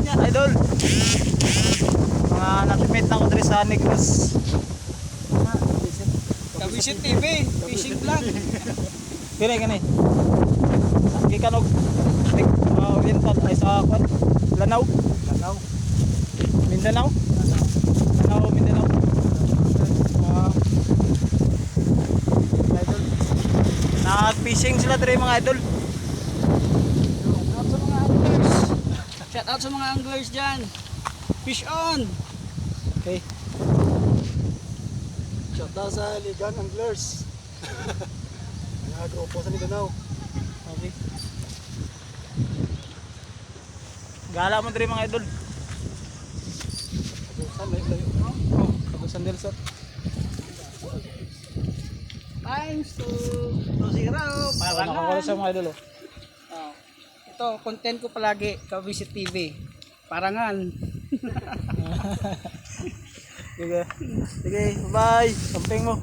niya, idol. Mga natimate na ko diri sa Negros. Kabisit TV, fishing vlog. Kini kani. Gikanog oriental ay sa kwan. Lanao. Mindanao. Mindanao. Idol. Nag-fishing sila diri mga idol. Shout out sa mga anglers dyan. Fish on! Okay. Shout out sa Ligan Anglers. Nag-grupo sa Mindanao. Okay. Gala mo diri mga idol. Abusan, layo-layo. Oh, kabusan del sir. Times to 0. Para nakakawala sa mga idol. Oh. Oh. Ito, content ko palagi, Kabisit TV. Parangan. Sige. Sige, bye. Camping mo.